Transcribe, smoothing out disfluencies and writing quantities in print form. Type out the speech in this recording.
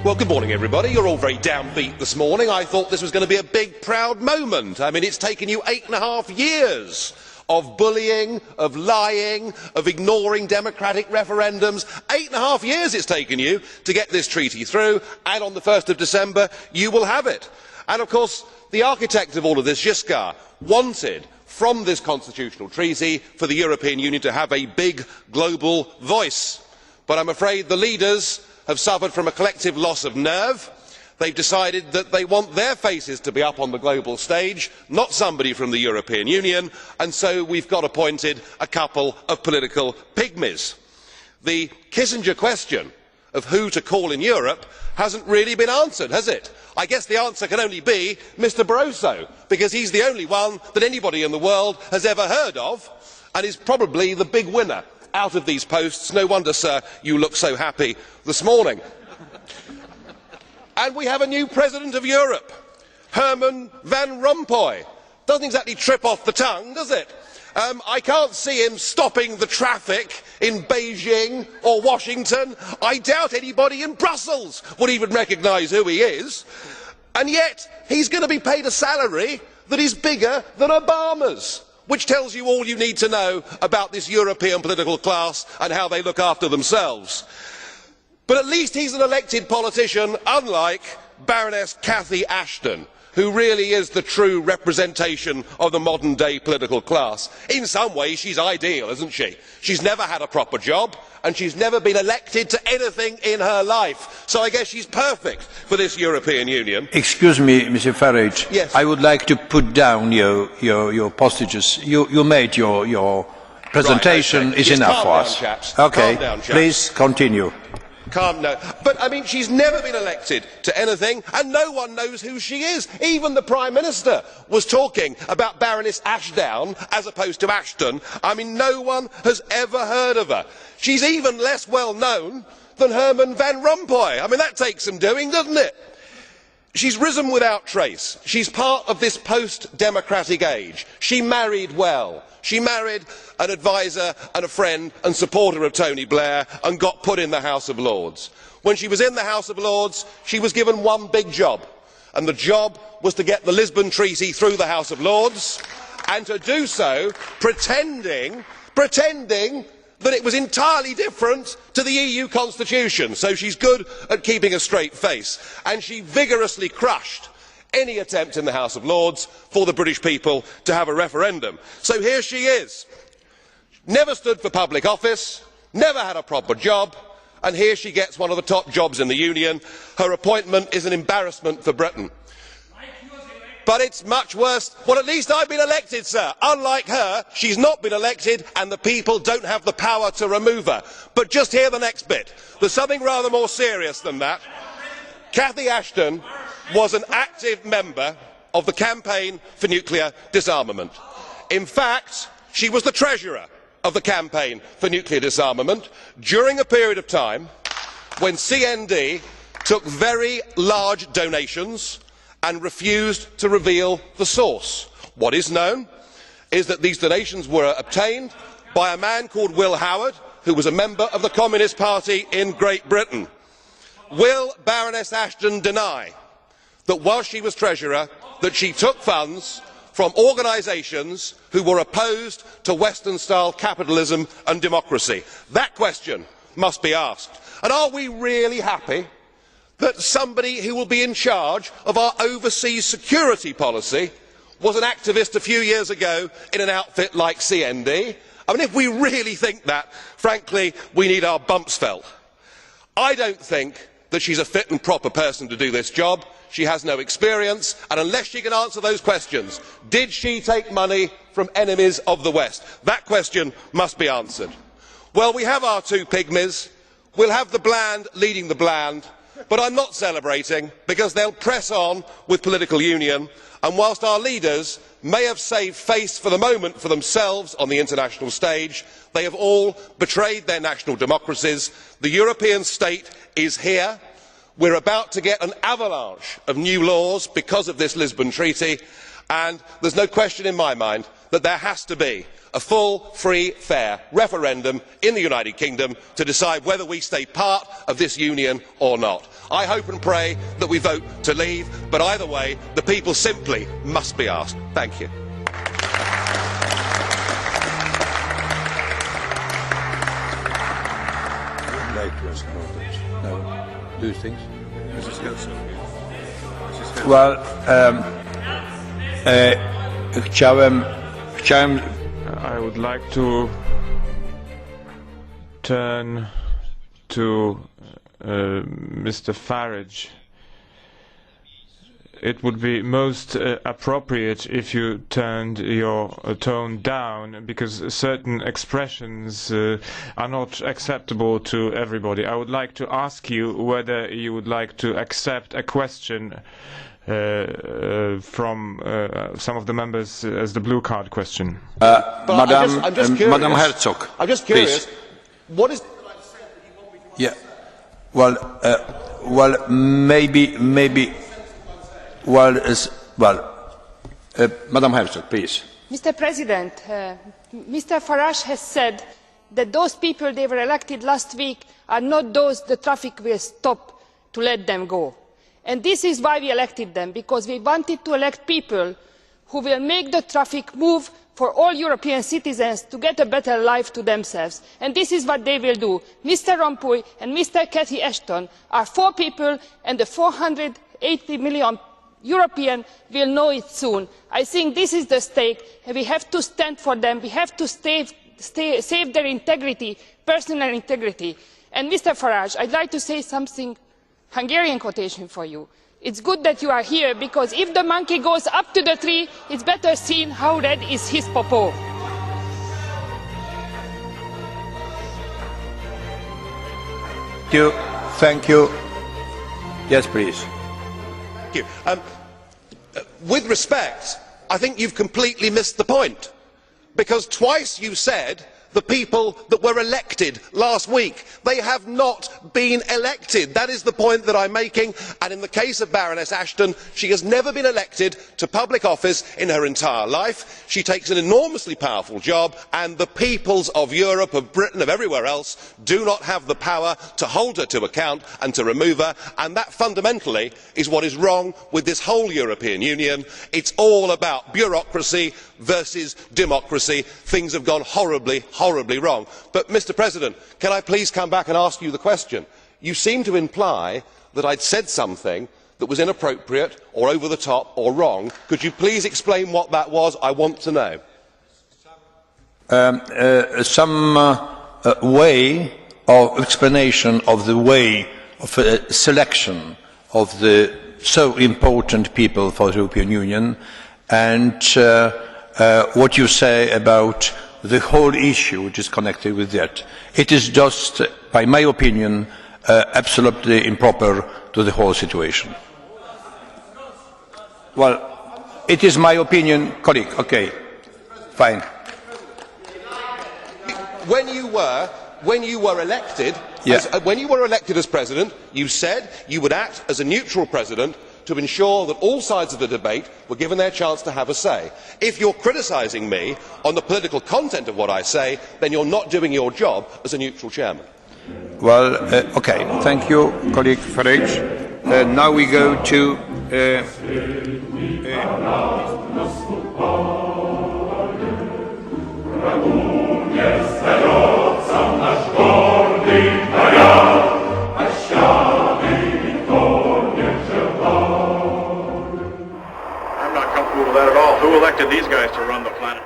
Well, good morning, everybody. You're all very downbeat this morning. I thought this was going to be a big, proud moment. I mean, it's taken you 8.5 years of bullying, of lying, of ignoring democratic referendums. 8.5 years it's taken you to get this treaty through, and on the 1st of December you will have it. And of course, the architect of all of this, Giscard, wanted from this constitutional treaty for the European Union to have a big global voice. But I'm afraid the leaders have suffered from a collective loss of nerve. They have decided that they want their faces to be up on the global stage, not somebody from the European Union, and so we have got appointed a couple of political pygmies. The Kissinger question of who to call in Europe has not really been answered, has it? I guess the answer can only be Mr Barroso, because he is the only one that anybody in the world has ever heard of, and is probably the big winner out of these posts. No wonder, sir, you look so happy this morning. And we have a new President of Europe, Herman Van Rompuy. Doesn't exactly trip off the tongue, does it? I can't see him stopping the traffic in Beijing or Washington. I doubt anybody in Brussels would even recognise who he is. And yet, he's going to be paid a salary that is bigger than Obama's, which tells you all you need to know about this European political class and how they look after themselves. But at least he is an elected politician, unlike Baroness Cathy Ashton, who really is the true representation of the modern day political class. In some ways she is ideal, isn't she? She has never had a proper job and she has never been elected to anything in her life, so I guess she is perfect for this European Union. Excuse me, Mr Farage. Yes. I would like to put down your postages. You made your presentation. Right, okay. Is Yes, enough for calm us. down, chaps. Okay, Calm down, chaps. please continue. Calm now. But I mean, she's never been elected to anything and no one knows who she is. Even the Prime Minister was talking about Baroness Ashdown as opposed to Ashton. I mean, no one has ever heard of her. She's even less well known than Herman Van Rompuy. I mean, that takes some doing, doesn't it? She's risen without trace. She's part of this post-democratic age. She married well. She married an adviser and a friend and supporter of Tony Blair and got put in the House of Lords. When she was in the House of Lords, she was given one big job, and the job was to get the Lisbon Treaty through the House of Lords, and to do so pretending that it was entirely different to the EU constitution. So she is good at keeping a straight face, and she vigorously crushed any attempt in the House of Lords for the British people to have a referendum. So here she is, never stood for public office, never had a proper job, and here she gets one of the top jobs in the Union. Her appointment is an embarrassment for Britain. But it's much worse. Well, at least I've been elected, sir. Unlike her, she's not been elected and the people don't have the power to remove her. But just hear the next bit. There's something rather more serious than that. Cathy Ashton was an active member of the campaign for nuclear disarmament. In fact, she was the treasurer of the campaign for nuclear disarmament during a period of time when CND took very large donations and refused to reveal the source. What is known is that these donations were obtained by a man called Will Howard, who was a member of the Communist Party in Great Britain. Will Baroness Ashton deny that while she was treasurer, that she took funds from organisations who were opposed to Western style capitalism and democracy? That question must be asked. And are we really happy that somebody who will be in charge of our overseas security policy was an activist a few years ago in an outfit like CND? I mean, if we really think that, frankly, we need our bumps felt. I don't think that she is a fit and proper person to do this job. She has no experience, and unless she can answer those questions, did she take money from enemies of the West? That question must be answered. Well, we have our two pygmies. We'll have the bland leading the bland, but I'm not celebrating, because they'll press on with political union, and whilst our leaders may have saved face for the moment for themselves on the international stage, they have all betrayed their national democracies. The European state is here. We are about to get an avalanche of new laws because of this Lisbon Treaty, and there is no question in my mind that there has to be a full, free, fair referendum in the United Kingdom to decide whether we stay part of this union or not. I hope and pray that we vote to leave, but either way, the people simply must be asked. Thank you. No. Do you think? Well, chciałem I would like to turn to Mr. Farage. It would be most appropriate if you turned your tone down, because certain expressions are not acceptable to everybody. I would like to ask you whether you would like to accept a question from some of the members as the blue card question. I'm just curious. Madam Herzog. I'm just curious. Please. What is? Yeah. Well, maybe. Madam Herzog, please. Mr. President, Mr. Farage has said that those people they were elected last week are not those the traffic will stop to let them go. And this is why we elected them, because we wanted to elect people who will make the traffic move for all European citizens to get a better life to themselves. And this is what they will do. Mr. Rompuy and Mr. Cathy Ashton are 4 people, and the 480 million Europeans will know it soon. I think this is the stake, and we have to stand for them. We have to save their integrity, personal integrity. And Mr. Farage, I'd like to say something, Hungarian quotation for you. It's good that you are here, because if the monkey goes up to the tree, it's better seen how red is his popo. Thank you. Yes, please. Thank you. With respect, I think you've completely missed the point, because twice you said the people that were elected last week. They have not been elected. That is the point that I'm making, and in the case of Baroness Ashton, she has never been elected to public office in her entire life. She takes an enormously powerful job, and the peoples of Europe, of Britain, of everywhere else do not have the power to hold her to account and to remove her, and that fundamentally is what is wrong with this whole European Union. It's all about bureaucracy versus democracy. Things have gone horribly wrong. But, Mr. President, can I please come back and ask you the question? You seem to imply that I'd said something that was inappropriate or over the top or wrong. Could you please explain what that was? I want to know. Some way of explanation of the way of selection of the so important people for the European Union, and what you say about the whole issue which is connected with that. It is just, by my opinion, absolutely improper to the whole situation. Well, it is my opinion, colleague. Okay, fine. When you were elected, when you were elected as president, you said you would act as a neutral president to ensure that all sides of the debate were given their chance to have a say. If you are criticising me on the political content of what I say, then you are not doing your job as a neutral chairman. Well, okay, thank you, colleague Farage. Now we go to I'm not comfortable with that at all. Who elected these guys to run the planet?